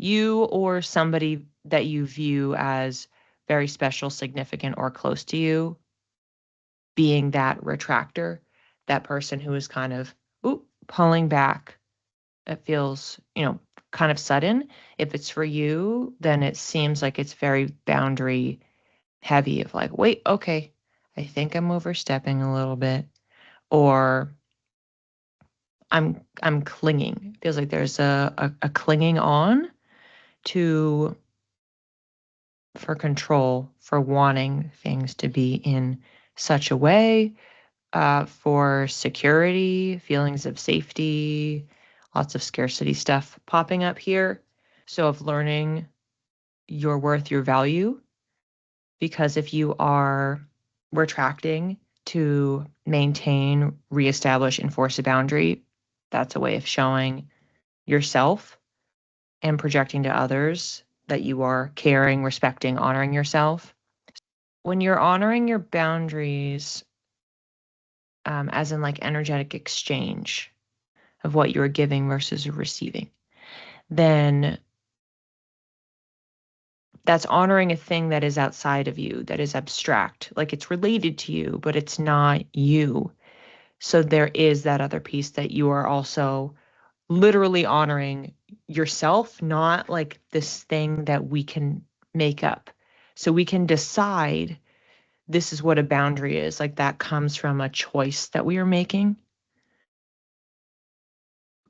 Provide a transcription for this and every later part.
You or somebody that you view as very special, significant, or close to you being that retractor, that person who is kind of pulling back. It feels, kind of sudden. If it's for you, then it seems like it's very boundary heavy of like, wait, okay, I think I'm overstepping a little bit, or I'm clinging. It feels like there's a clinging on to for control, for wanting things to be in such a way, for security, feelings of safety, lots of scarcity stuff popping up here. So of learning your worth, your value, because if you are retracting to maintain, reestablish, enforce a boundary, that's a way of showing yourself and projecting to others that you are caring, respecting, honoring yourself. When you're honoring your boundaries, as in like energetic exchange of what you're giving versus receiving, then that's honoring a thing that is outside of you, that is abstract, like it's related to you, but it's not you. So there is that other piece that you are also literally honoring yourself, not like this thing that we can make up. So we can decide this is what a boundary is. Like that comes from a choice that we are making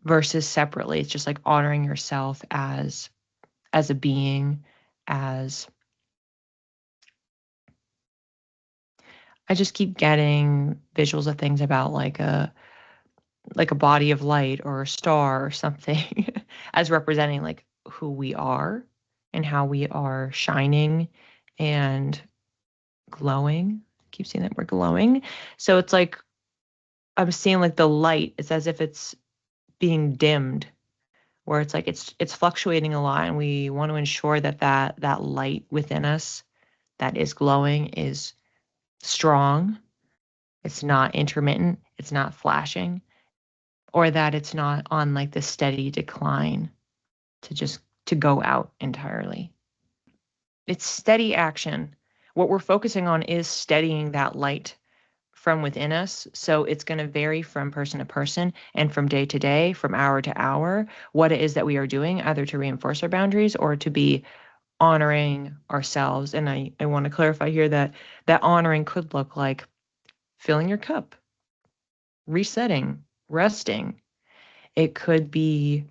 versus separately. It's just like honoring yourself as a being, as I just keep getting visuals of things about like a body of light or a star or something as representing like who we are and how we are shining and glowing. I keep seeing that word glowing. So it's like I'm seeing like the light. It's as if it's being dimmed, where it's like it's fluctuating a lot, and we want to ensure that that light within us that is glowing is strong. It's not intermittent. It's not flashing, or that it's not on like the steady decline to go out entirely. It's steady action. What we're focusing on is steadying that light from within us. So it's going to vary from person to person and from day to day, from hour to hour, what it is that we are doing, either to reinforce our boundaries or to be honoring ourselves. And I want to clarify here that that honoring could look like filling your cup, resetting, resting. It could be,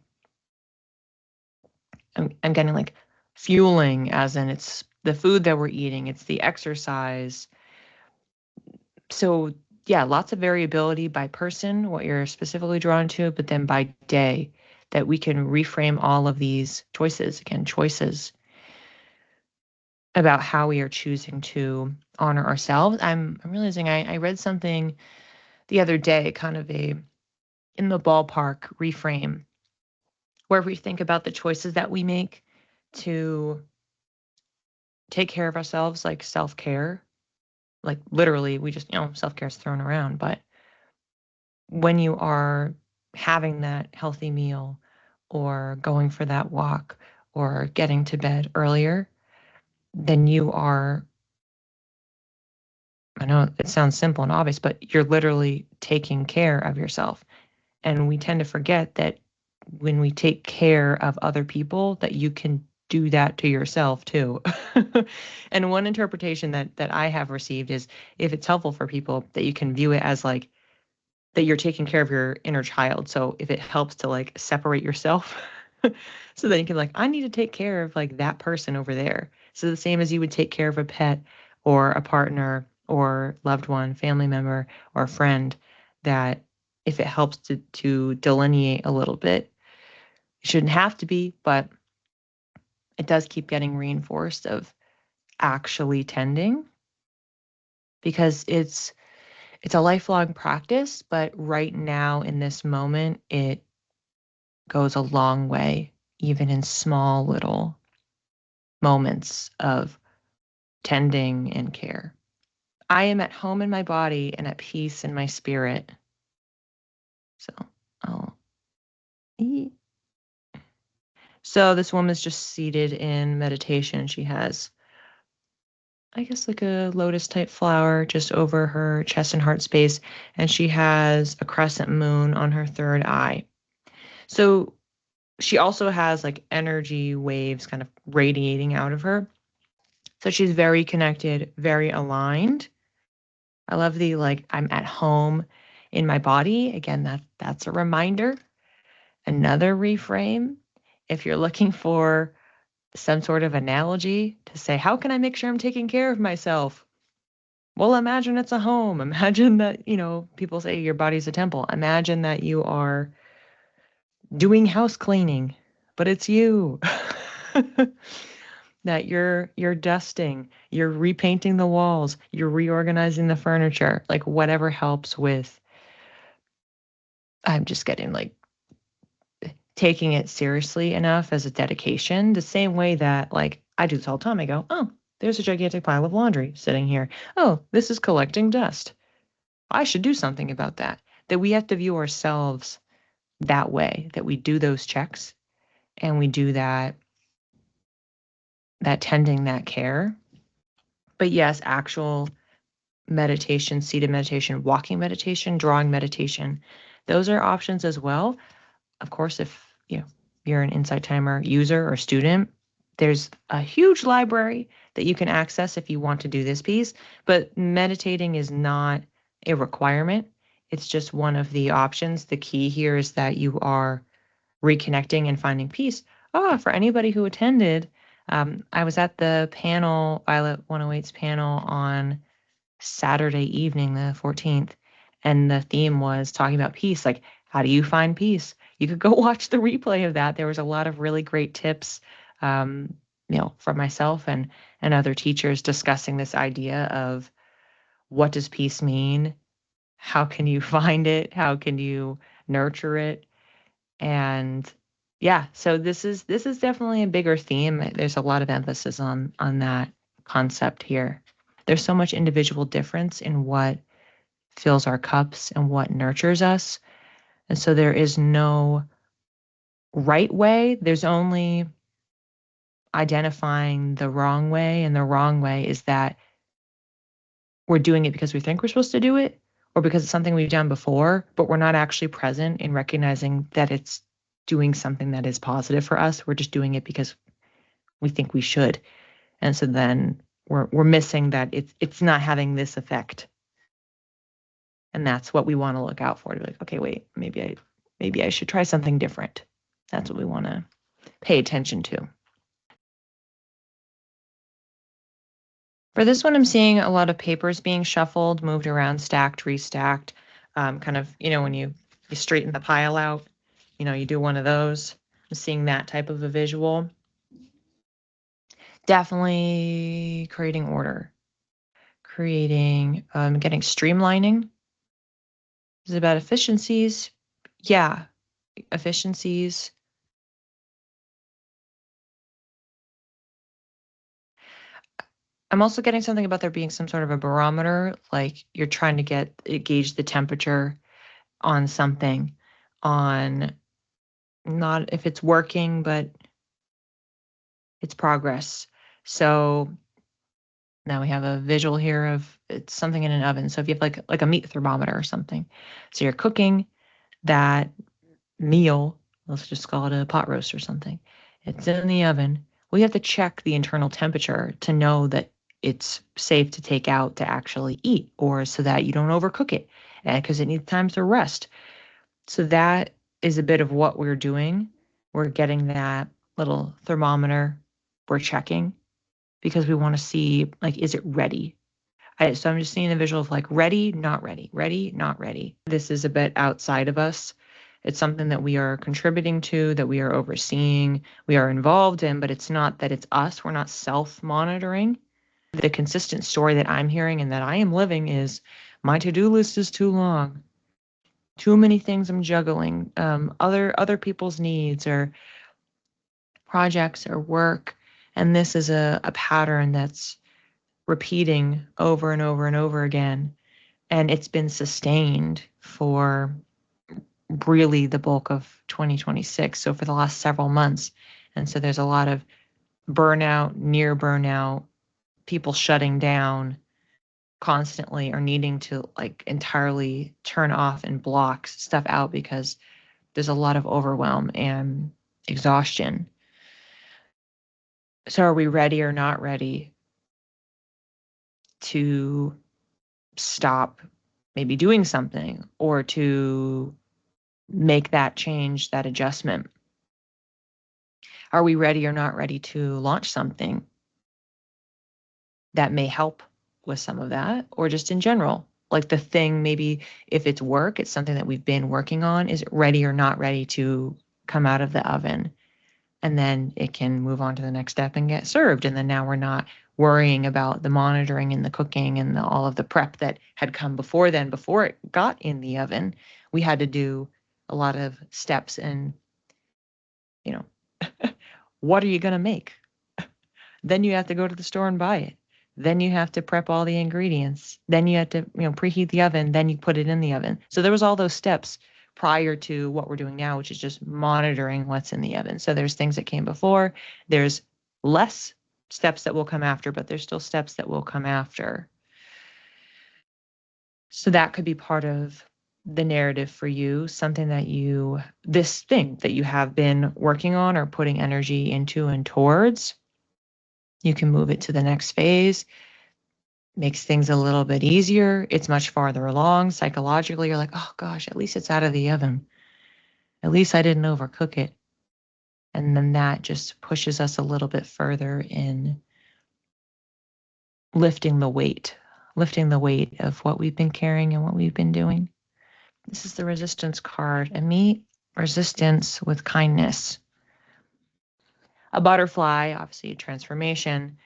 I'm getting like fueling, as in it's the food that we're eating, it's the exercise. So yeah, lots of variability by person, what you're specifically drawn to, but then by day, that we can reframe all of these choices, again, choices about how we are choosing to honor ourselves. I'm realizing I read something the other day, kind of a in the ballpark reframe, where we think about the choices that we make to take care of ourselves, like self-care. Like literally, we just, self-care is thrown around, but when you are having that healthy meal or going for that walk or getting to bed earlier, then you are, I know it sounds simple and obvious, but you're literally taking care of yourself. And we tend to forget that when we take care of other people, that you can do that to yourself too. And one interpretation that I have received is, if it's helpful for people, that you can view it as like that you're taking care of your inner child. So if it helps to like separate yourself, so then you can like, I need to take care of like that person over there. So the same as you would take care of a pet or a partner or loved one, family member or friend, that if it helps to delineate a little bit, it shouldn't have to be, but it does keep getting reinforced of actually tending, because it's a lifelong practice, but right now in this moment, it goes a long way, even in small little moments of tending and care. I am at home in my body and at peace in my spirit. So I'll eat. So this woman's just seated in meditation. She has, I guess, like a lotus type flower just over her chest and heart space, and she has a crescent moon on her third eye. So she also has like energy waves kind of radiating out of her. So she's very connected, very aligned. I love the like I'm at home in my body. Again, that's a reminder. Another reframe. If you're looking for some sort of analogy to say, how can I make sure I'm taking care of myself? Well, imagine it's a home. Imagine that, people say your body's a temple. Imagine that you are doing house cleaning, but it's you. That you're dusting, you're repainting the walls, you're reorganizing the furniture, like whatever helps with I'm just getting like taking it seriously enough as a dedication, the same way that like I do this all the time. I go, oh, there's a gigantic pile of laundry sitting here. Oh, this is collecting dust. I should do something about that. That we have to view ourselves that way, that we do those checks and we do that tending, that care. But yes, actual meditation, seated meditation, walking meditation, drawing meditation, those are options as well. Of course, if you're an Insight Timer user or student, there's a huge library that you can access if you want to do this piece, but meditating is not a requirement. It's just one of the options. The key here is that you are reconnecting and finding peace. For anybody who attended, I was at the panel, Violet 108's panel on Saturday evening, the 14th, and the theme was talking about peace. Like, how do you find peace? You could go watch the replay of that. There was a lot of really great tips, from myself and other teachers discussing this idea of what does peace mean? How can you find it? How can you nurture it? And yeah, so this is definitely a bigger theme. There's a lot of emphasis on that concept here. There's so much individual difference in what fills our cups and what nurtures us. And so there is no right way. There's only identifying the wrong way. And the wrong way is that we're doing it because we think we're supposed to do it or because it's something we've done before, but we're not actually present in recognizing that it's doing something that is positive for us. We're just doing it because we think we should. And so then we're missing that it's not having this effect. And that's what we want to look out for, to be like, okay, wait, maybe I should try something different. That's what we want to pay attention to. For this one, I'm seeing a lot of papers being shuffled, moved around, stacked, restacked. Kind of, when you straighten the pile out, you do one of those. I'm seeing that type of a visual. Definitely creating order, getting streamlining. Is it about efficiencies? Yeah, efficiencies. I'm also getting something about there being some sort of a barometer, like you're trying to gauge the temperature on something, on not if it's working, but it's progress. So now we have a visual here of it's something in an oven. So if you have like a meat thermometer or something, so you're cooking that meal, let's just call it a pot roast or something. It's in the oven. We have to check the internal temperature to know that it's safe to take out to actually eat, or so that you don't overcook it, because it needs time to rest. So that is a bit of what we're doing. We're getting that little thermometer. We're checking because we want to see, like, is it ready? So I'm just seeing the visual of like ready, not ready, ready, not ready. This is a bit outside of us. It's something that we are contributing to, that we are overseeing, we are involved in, but it's not that it's us. We're not self-monitoring. The consistent story that I'm hearing and that I am living is my to-do list is too long. Too many things I'm juggling. Other people's needs or projects or work. And this is a pattern that's repeating over and over and over again. And it's been sustained for really the bulk of 2026. So for the last several months, And so there's a lot of burnout, near burnout, people shutting down constantly or needing to like entirely turn off and block stuff out because there's a lot of overwhelm and exhaustion. So are we ready or not ready to stop maybe doing something or to make that change, that adjustment? Are we ready or not ready to launch something that may help with some of that, or just in general? Like the thing, maybe if it's work, it's something that we've been working on. Is it ready or not ready to come out of the oven? And then it can move on to the next step and get served. And then now we're not worrying about the monitoring and the cooking and all of the prep that had come before then, before it got in the oven. We had to do a lot of steps and, you know, what are you going to make? Then you have to go to the store and buy it. Then you have to prep all the ingredients. Then you have to, preheat the oven. Then you put it in the oven. So there was all those steps prior to what we're doing now, which is just monitoring what's in the oven. So there's things that came before. There's less steps that will come after, but there's still steps that will come after. So that could be part of the narrative for you, something that this thing that you have been working on or putting energy into and towards. You can move it to the next phase. Makes things a little bit easier. It's much farther along. Psychologically, you're like, oh gosh, at least it's out of the oven. At least I didn't overcook it. And then that just pushes us a little bit further in lifting the weight of what we've been carrying and what we've been doing. This is the resistance card, and meet resistance with kindness. A butterfly, obviously a transformation,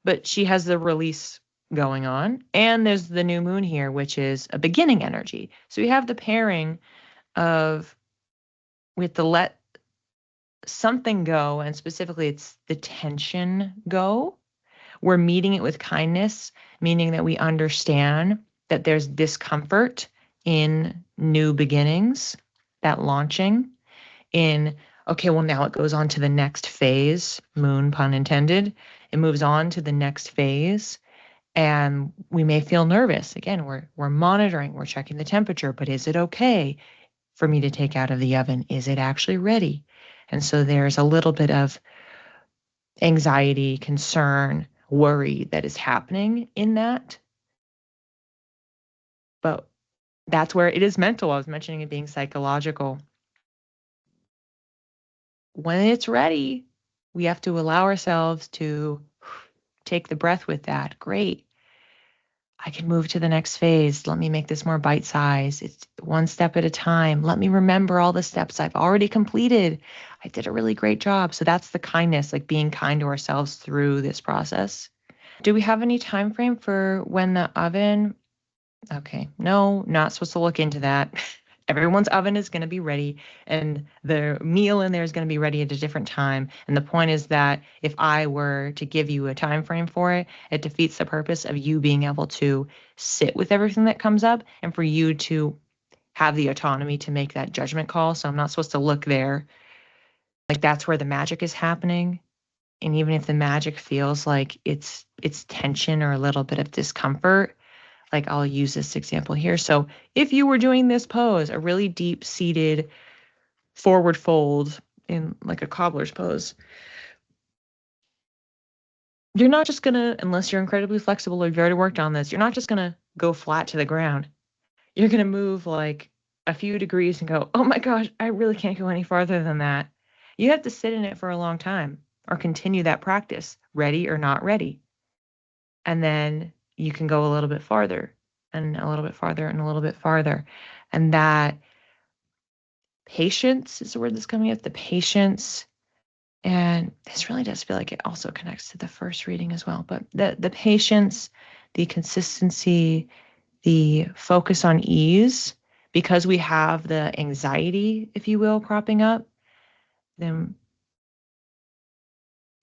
but she has the release going on. And there's the new moon here, which is a beginning energy. So we have the pairing of we have to let something go, and specifically it's the tension go. We're meeting it with kindness, meaning that we understand that there's discomfort in new beginnings, that launching in, okay, well, now it goes on to the next phase, moon, pun intended. It moves on to the next phase. And we may feel nervous. Again, we're monitoring, we're checking the temperature, but is it okay for me to take out of the oven? Is it actually ready? And so there's a little bit of anxiety, concern, worry that is happening in that. But that's where it is mental. I was mentioning it being psychological. When it's ready, we have to allow ourselves to take the breath with that. Great. I can move to the next phase. Let me make this more bite size. It's one step at a time. Let me remember all the steps I've already completed. I did a really great job. So that's the kindness, like being kind to ourselves through this process. Do we have any time frame for when the oven? Okay, no, not supposed to look into that. Everyone's oven is going to be ready and the meal in there is going to be ready at a different time. And the point is that if I were to give you a time frame for it, it defeats the purpose of you being able to sit with everything that comes up and for you to have the autonomy to make that judgment call. So I'm not supposed to look there. Like that's where the magic is happening. And even if the magic feels like it's tension or a little bit of discomfort, like I'll use this example here. So if you were doing this pose, a really deep seated forward fold in like a cobbler's pose, you're not just gonna, unless you're incredibly flexible or you've already worked on this, you're not just gonna go flat to the ground. You're gonna move like a few degrees and go, oh my gosh, I really can't go any farther than that. You have to sit in it for a long time or continue that practice, ready or not ready. And then you can go a little bit farther and a little bit farther and a little bit farther. And that patience is the word that's coming up, the patience. And this really does feel like it also connects to the first reading as well. But the patience, the consistency, the focus on ease, because we have the anxiety, if you will, cropping up, then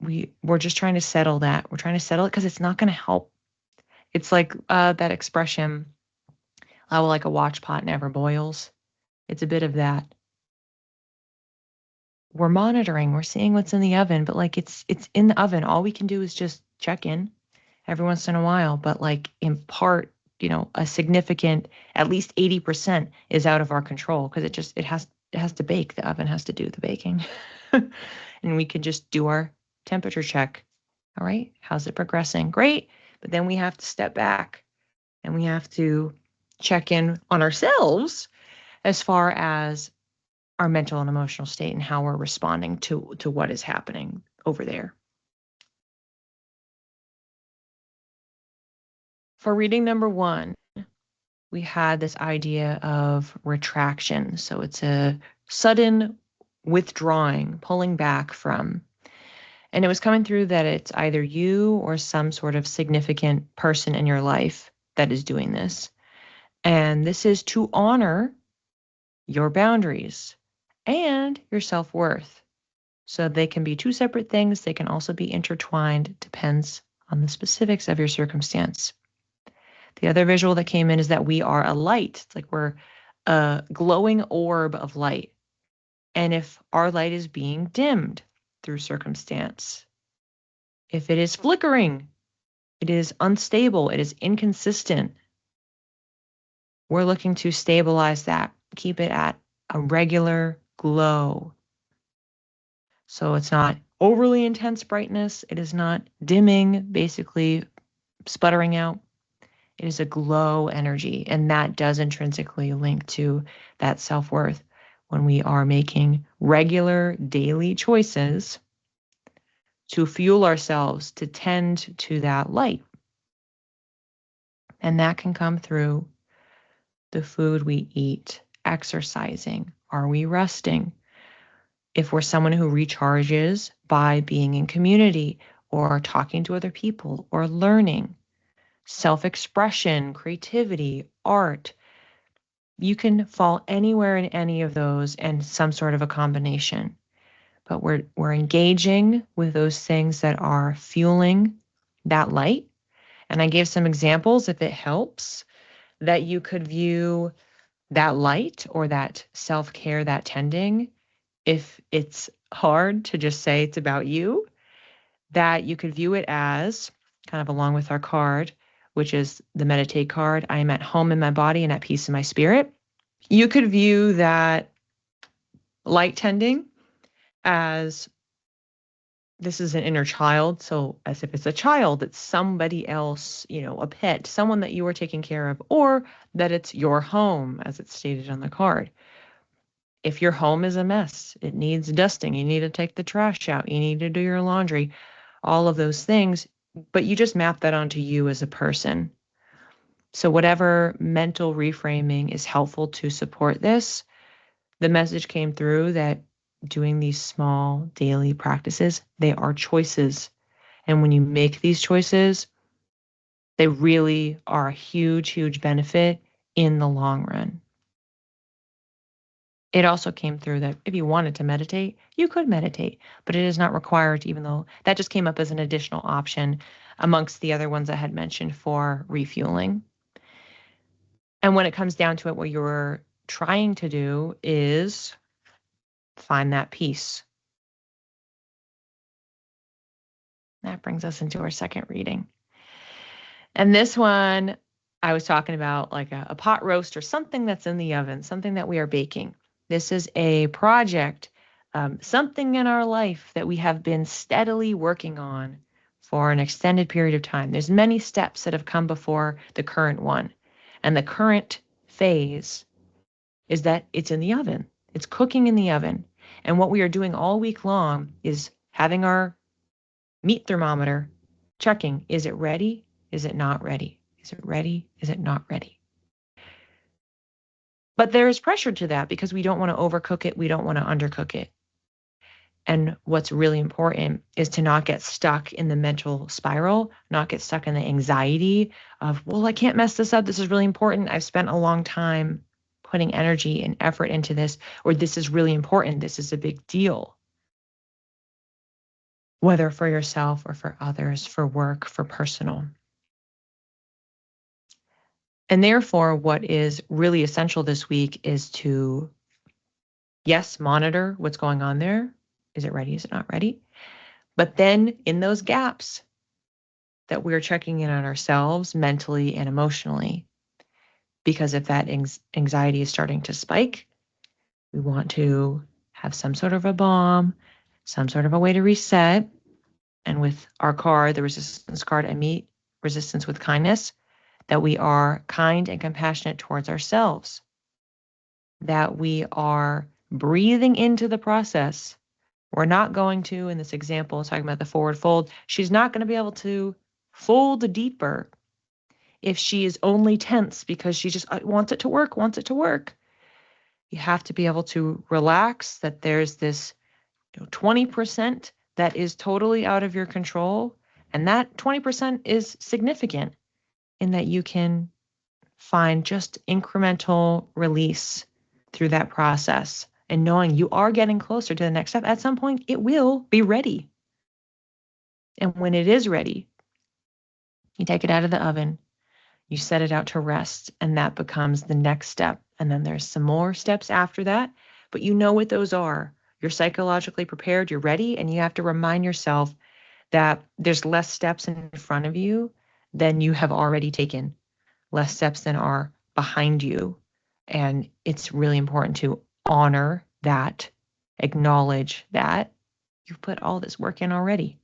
we're just trying to settle that. We're trying to settle it because it's not going to help. It's like that expression, oh, like a watch pot never boils. It's a bit of that. we're monitoring, we're seeing what's in the oven, but like it's in the oven. All we can do is just check in every once in a while, but like in part, a significant, at least 80% is out of our control because it has to bake. The oven has to do the baking. And we can just do our temperature check. All right, how's it progressing? Great. But then we have to step back and we have to check in on ourselves as far as our mental and emotional state and how we're responding to what is happening over there. For reading number 1, we had this idea of retraction. So it's a sudden withdrawing, pulling back from. And it was coming through that it's either you or some sort of significant person in your life that is doing this. And this is to honor your boundaries and your self-worth. So they can be two separate things. They can also be intertwined. Depends on the specifics of your circumstance. The other visual that came in is that we are a light. It's like we're a glowing orb of light. And if our light is being dimmed through circumstance, if it is flickering, it is unstable, it is inconsistent, we're looking to stabilize that, keep it at a regular glow. So it's not overly intense brightness. It is not dimming, basically sputtering out. It is a glow energy, and that does intrinsically link to that self-worth when we are making regular daily choices to fuel ourselves, to tend to that light. And that can come through the food we eat, exercising. Are we resting? If we're someone who recharges by being in community or talking to other people or learning, self-expression, creativity, art, you can fall anywhere in any of those and some sort of a combination. But we're engaging with those things that are fueling that light. And I gave some examples, if it helps, that you could view that light or that self-care, that tending, if it's hard to just say it's about you, that you could view it as, kind of along with our card, which is the meditate card, I am at home in my body and at peace in my spirit. You could view that light tending as this is an inner child. So as if it's a child, it's somebody else, a pet, someone that you are taking care of, or that it's your home, as it's stated on the card. If your home is a mess, it needs dusting, you need to take the trash out, you need to do your laundry, all of those things, but you just map that onto you as a person. So whatever mental reframing is helpful to support this, the message came through that doing these small daily practices, they are choices. And when you make these choices, they really are a huge, huge benefit in the long run. It also came through that if you wanted to meditate, you could meditate, but it is not required, even though that just came up as an additional option amongst the other ones I had mentioned for refueling. And when it comes down to it, what you're trying to do is find that peace. That brings us into our second reading. And this one, I was talking about like a pot roast or something that's in the oven, something that we are baking. This is a project, something in our life that we have been steadily working on for an extended period of time. There's many steps that have come before the current one. And the current phase is that it's in the oven. It's cooking in the oven. And what we are doing all week long is having our meat thermometer checking, is it ready? Is it not ready? Is it ready? Is it not ready? But there is pressure to that because we don't want to overcook it. We don't want to undercook it. And what's really important is to not get stuck in the mental spiral, not get stuck in the anxiety of, well, I can't mess this up. This is really important. I've spent a long time putting energy and effort into this, or this is really important. This is a big deal. Whether for yourself or for others, for work, for personal. And therefore, what is really essential this week is to, yes, monitor what's going on there, Is it ready? Is it not ready? But then in those gaps that we're checking in on ourselves mentally and emotionally, because if that anxiety is starting to spike, we want to have some sort of a balm, some sort of a way to reset. And with our card, the resistance card, I meet resistance with kindness, that we are kind and compassionate towards ourselves, that we are breathing into the process. We're not going to, in this example, talking about the forward fold, she's not going to be able to fold deeper if she is only tense because she just wants it to work, wants it to work. You have to be able to relax, that there's this 20% that is totally out of your control. And that 20% is significant in that you can find just incremental release through that process and knowing you are getting closer to the next step. At some point, it will be ready. And when it is ready, you take it out of the oven, you set it out to rest, and that becomes the next step. And then there's some more steps after that, but you know what those are. You're psychologically prepared, you're ready, and you have to remind yourself that there's less steps in front of you than you have already taken, less steps than are behind you. And it's really important to honor that, acknowledge that you've put all this work in already.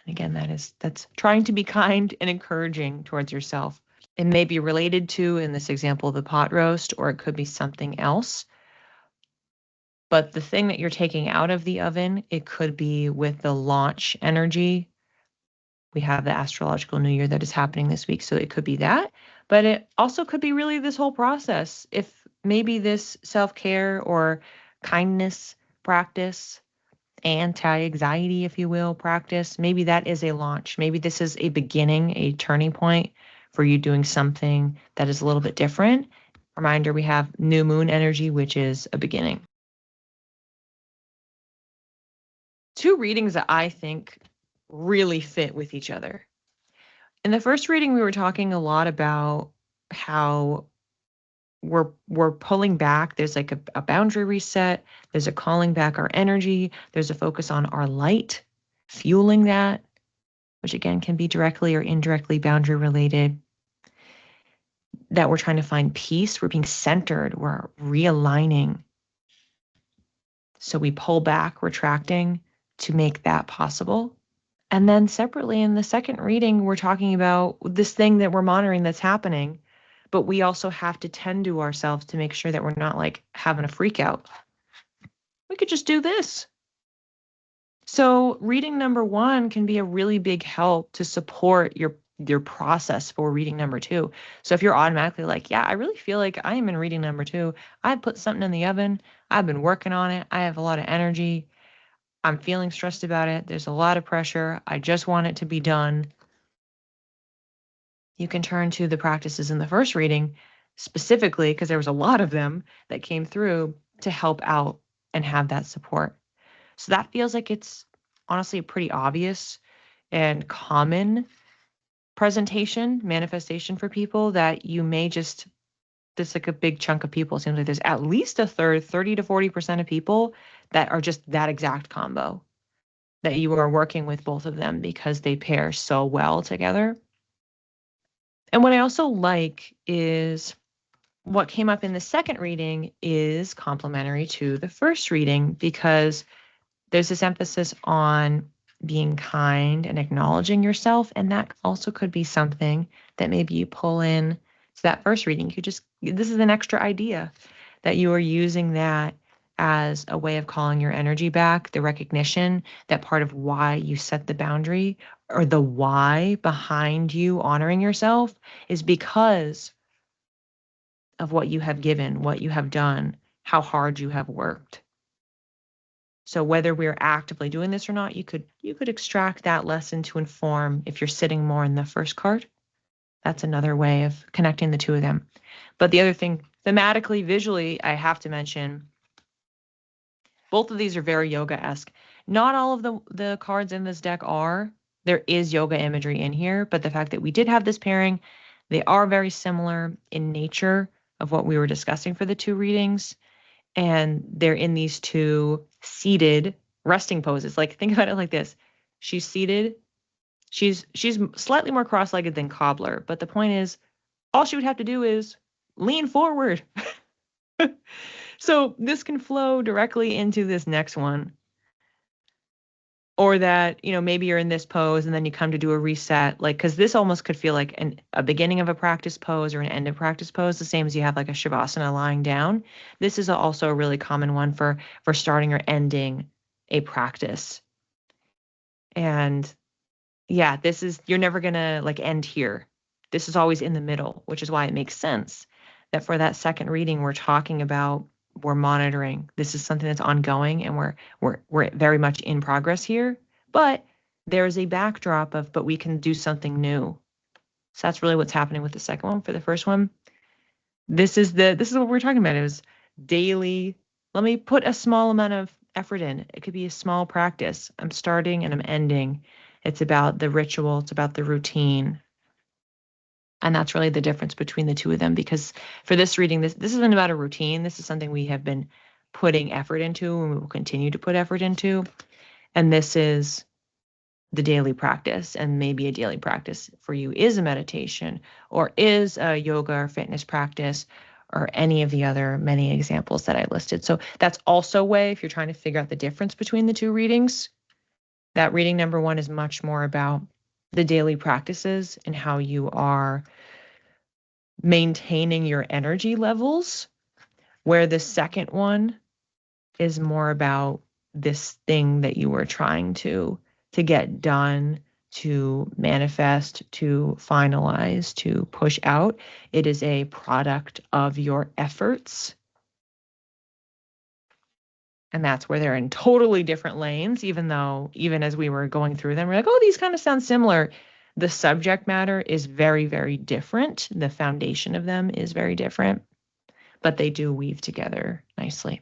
And again, that's trying to be kind and encouraging towards yourself. It may be related to, in this example, the pot roast, or it could be something else. But the thing that you're taking out of the oven, it could be with the launch energy. We have the astrological new year that is happening this week, so it could be that. But it also could be really this whole process. If maybe this self-care or kindness practice, anti-anxiety, if you will, practice, maybe that is a launch. Maybe this is a beginning, a turning point for you doing something that is a little bit different. Reminder, we have new moon energy, which is a beginning. Two readings that I think really fit with each other. In the first reading, we were talking a lot about how we're pulling back. There's like a boundary reset. There's a calling back our energy. There's a focus on our light, fueling that, which again can be directly or indirectly boundary related. That we're trying to find peace. We're being centered. We're realigning. So we pull back, retracting to make that possible. And then separately in the second reading, we're talking about this thing that we're monitoring that's happening, but we also have to tend to ourselves to make sure that we're not like having a freak out. We could just do this. So reading number one can be a really big help to support your process for reading number two. So if you're automatically like, yeah, I really feel like I am in reading number two. I put something in the oven. I've been working on it. I have a lot of energy. I'm feeling stressed about it. There's a lot of pressure. I just want it to be done. You can turn to the practices in the first reading specifically because there was a lot of them that came through to help out and have that support. So that feels like it's honestly a pretty obvious and common manifestation for people that you may just, this like a big chunk of people. It seems like there's at least a third, 30 to 40% of people that are just that exact combo, that you are working with both of them because they pair so well together. And what I also like is what came up in the second reading is complementary to the first reading because there's this emphasis on being kind and acknowledging yourself. And that also could be something that maybe you pull in to that first reading. This is an extra idea that you are using that as a way of calling your energy back, the recognition that part of why you set the boundary or the why behind you honoring yourself is because of what you have given, what you have done, how hard you have worked. So whether we're actively doing this or not, you could extract that lesson to inform if you're sitting more in the first card. That's another way of connecting the two of them. But the other thing, thematically, visually, I have to mention, both of these are very yoga-esque. Not all of the cards in this deck are. There is yoga imagery in here, but the fact that we did have this pairing, they are very similar in nature of what we were discussing for the two readings. And they're in these two seated resting poses. Like, think about it like this. She's seated. She's slightly more cross-legged than cobbler, but the point is, all she would have to do is lean forward. So this can flow directly into this next one. Or that, maybe you're in this pose and then you come to do a reset, like, because this almost could feel like a beginning of a practice pose or an end of practice pose, the same as you have like a shavasana lying down. This is also a really common one for starting or ending a practice. And yeah, you're never gonna like end here. This is always in the middle, which is why it makes sense that for that second reading we're monitoring. This is something that's ongoing, and we're very much in progress here. But there's a backdrop but we can do something new. So that's really what's happening with the second one. For the first one, this is what we're talking about. It was daily. Let me put a small amount of effort in. It could be a small practice. I'm starting and I'm ending. It's about the ritual. It's about the routine. And that's really the difference between the two of them, because for this reading, this isn't about a routine. This is something we have been putting effort into and we will continue to put effort into. And this is the daily practice. And maybe a daily practice for you is a meditation or is a yoga or fitness practice or any of the other many examples that I listed. So that's also a way, if you're trying to figure out the difference between the two readings, that reading number one is much more about the daily practices and how you are maintaining your energy levels, where the second one is more about this thing that you were trying to get done, to manifest, to finalize, to push out. It is a product of your efforts. And that's where they're in totally different lanes, even as we were going through them, we're like, oh, these kind of sound similar. The subject matter is very, very different. The foundation of them is very different, but they do weave together nicely.